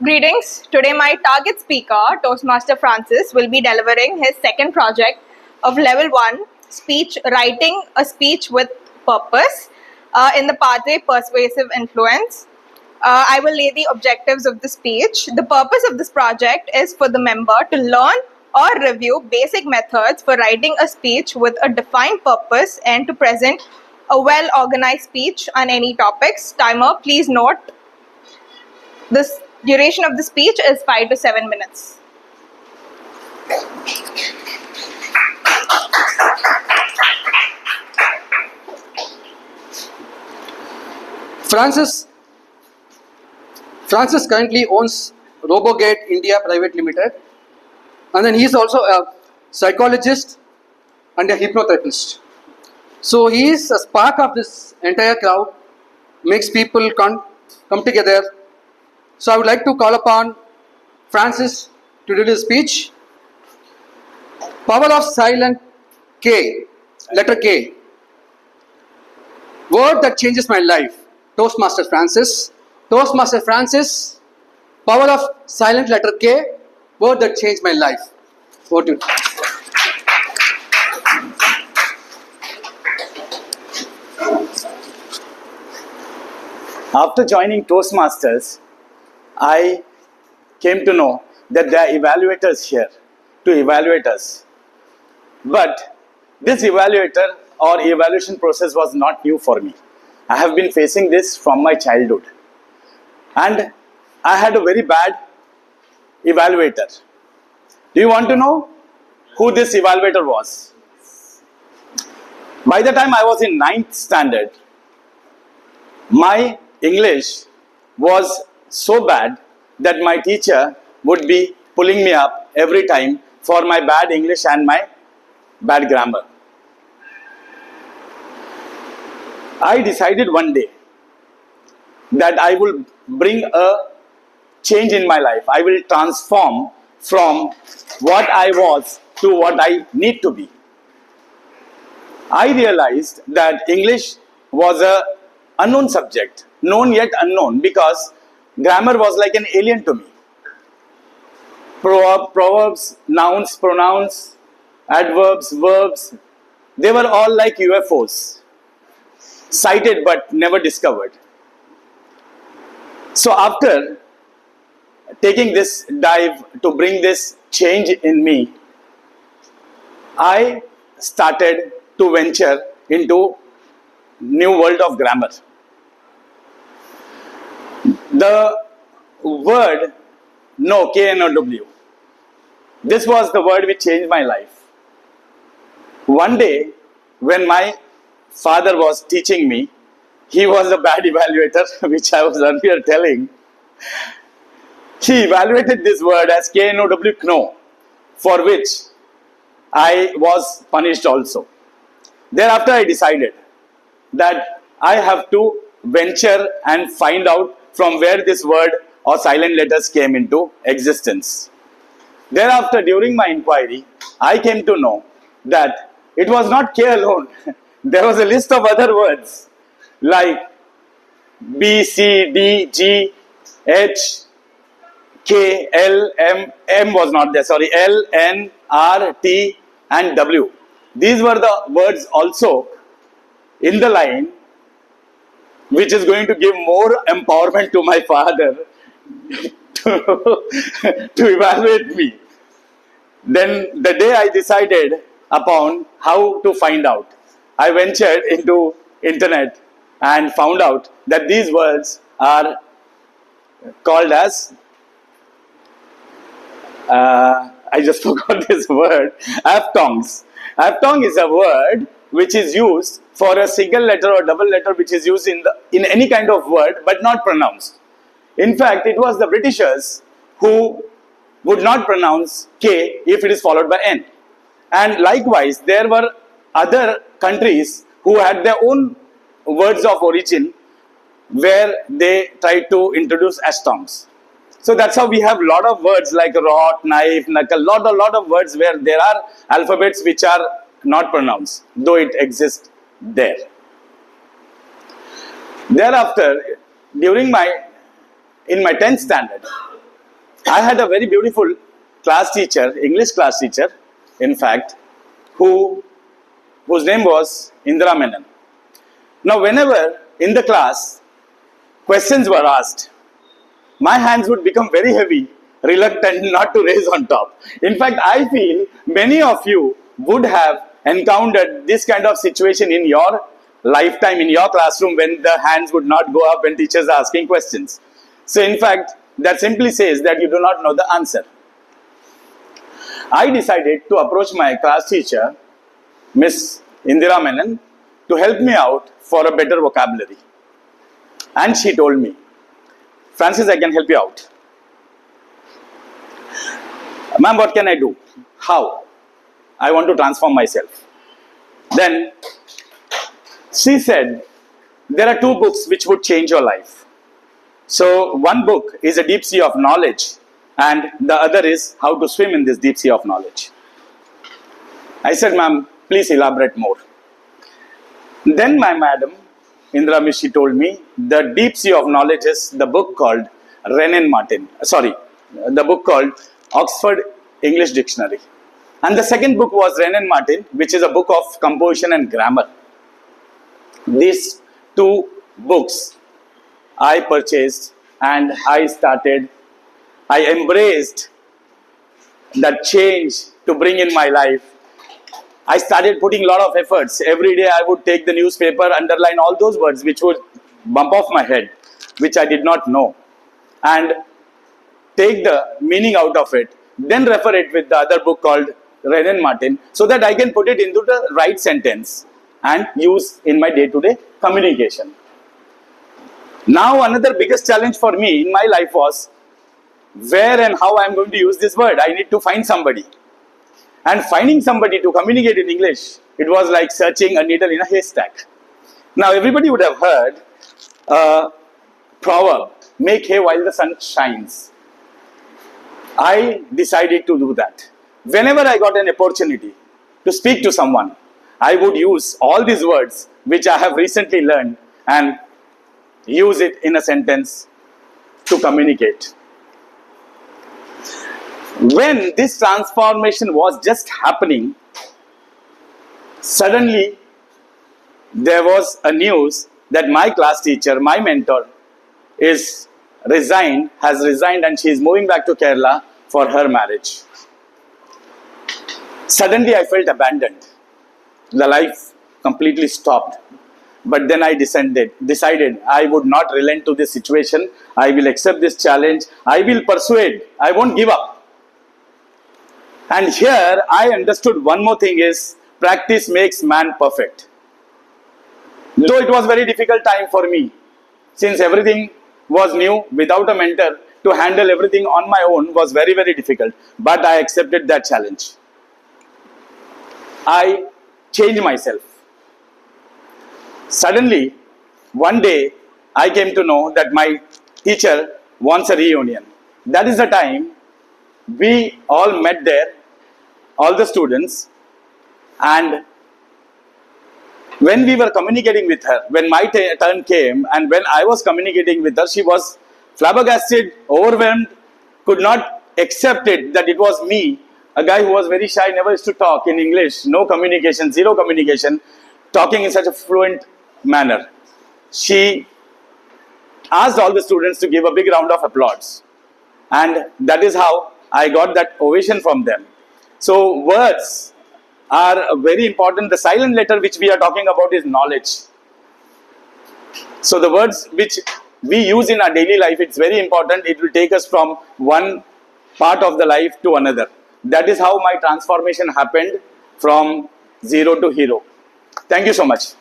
Greetings. Today my target speaker, Toastmaster Francis, will be delivering his second project of Level 1, speech, writing a speech with purpose in the pathway Persuasive Influence. I will lay the objectives of the speech. The purpose of this project is for the member to learn or review basic methods for writing a speech with a defined purpose and to present a well-organized speech on any topics. Timer, please note, this duration of the speech is 5 to 7 minutes. Francis currently owns RoboGate India Private Limited, and then he is also a psychologist and a hypnotherapist. So he is a spark of this entire crowd, makes people come together. So I would like to call upon Francis to do his speech. Power of silent K, letter K. Word that changes my life. Toastmasters Francis. Toastmaster Francis. Power of silent letter K. Word that changed my life. Over to you. After joining Toastmasters, I came to know that there are evaluators here to evaluate us. But this evaluator or evaluation process was not new for me. I have been facing this from my childhood. And I had a very bad evaluator. Do you want to know who this evaluator was? By the time I was in 9th standard, my English was so bad that my teacher would be pulling me up every time for my bad English and my bad grammar. I decided one day that I will bring a change in my life. I will transform from what I was to what I need to be. I realized that English was an unknown subject, known yet unknown, because grammar was like an alien to me. Proverbs, nouns, pronouns, adverbs, verbs, they were all like UFOs, sighted but never discovered. So after taking this dive to bring this change in me, I started to venture into new world of grammar. The word no, K-N-O-W, this was the word which changed my life. One day, when my father was teaching me, he was a bad evaluator, which I was earlier telling. He evaluated this word as K-N-O-W, kno, for which I was punished also. Thereafter, I decided that I have to venture and find out from where this word or silent letters came into existence. Thereafter, during my inquiry, I came to know that it was not K alone. There was a list of other words like B, C, D, G, H, K, L, M was not there, sorry, L, N, R, T and W. These were the words also in the line which is going to give more empowerment to my father to evaluate me. Then the day I decided upon how to find out, I ventured into internet and found out that these words are called as, I just forgot this word, aptongs. Aptong is a word which is used for a single letter or double letter which is used in any kind of word but not pronounced. In fact, it was the Britishers who would not pronounce K if it is followed by N. And likewise, there were other countries who had their own words of origin where they tried to introduce aptongs. So that's how we have a lot of words like rot, knife, knuckle, lot of words where there are alphabets which are not pronounced, though it exists there. Thereafter, in my 10th standard, I had a very beautiful class teacher, English class teacher, in fact, whose name was Indra Menon. Now, whenever in the class questions were asked, my hands would become very heavy, reluctant not to raise on top. In fact, I feel many of you would have encountered this kind of situation in your lifetime, in your classroom, when the hands would not go up when teachers are asking questions. So, in fact, that simply says that you do not know the answer. I decided to approach my class teacher, Miss Indira Menon, to help me out for a better vocabulary. And she told me, Francis, I can help you out. Ma'am, what can I do? How? I want to transform myself. Then she said, there are 2 books which would change your life. So one book is A Deep Sea of Knowledge, and the other is How to Swim in this Deep Sea of Knowledge. I said, ma'am, please elaborate more. Then my madam, Indra Miss, she told me, the Deep Sea of Knowledge is the book called the book called Oxford English Dictionary. And the second book was Renan Martin, which is a book of composition and grammar. These 2 books I purchased and I embraced that change to bring in my life. I started putting a lot of efforts. Every day I would take the newspaper, underline all those words which would bump off my head, which I did not know, and take the meaning out of it, then refer it with the other book called Renan Martin, so that I can put it into the right sentence and use in my day-to-day communication. Now another biggest challenge for me in my life was where and how I am going to use this word. I need to find somebody. And finding somebody to communicate in English, it was like searching a needle in a haystack. Now everybody would have heard a proverb, make hay while the sun shines. I decided to do that. Whenever I got an opportunity to speak to someone, I would use all these words which I have recently learned and use it in a sentence to communicate. When this transformation was just happening, suddenly there was a news that my class teacher, my mentor, has resigned and she is moving back to Kerala for her marriage. Suddenly I felt abandoned. The life completely stopped. But then I decided I would not relent to this situation. I will accept this challenge. I will persuade. I won't give up. And here I understood one more thing is practice makes man perfect. Though it was a very difficult time for me, since everything was new, without a mentor, to handle everything on my own was very, very difficult. But I accepted that challenge. I changed myself. Suddenly, one day, I came to know that my teacher wants a reunion. That is the time we all met there, all the students, and when we were communicating with her, when my turn came and when I was communicating with her, she was flabbergasted, overwhelmed, could not accept it that it was me, a guy who was very shy, never used to talk in English, no communication, zero communication, talking in such a fluent manner. She asked all the students to give a big round of applause. And that is how I got that ovation from them. So words are very important. The silent letter which we are talking about is knowledge. So the words which we use in our daily life, it's very important. It will take us from one part of the life to another. That is how my transformation happened from zero to hero. Thank you so much.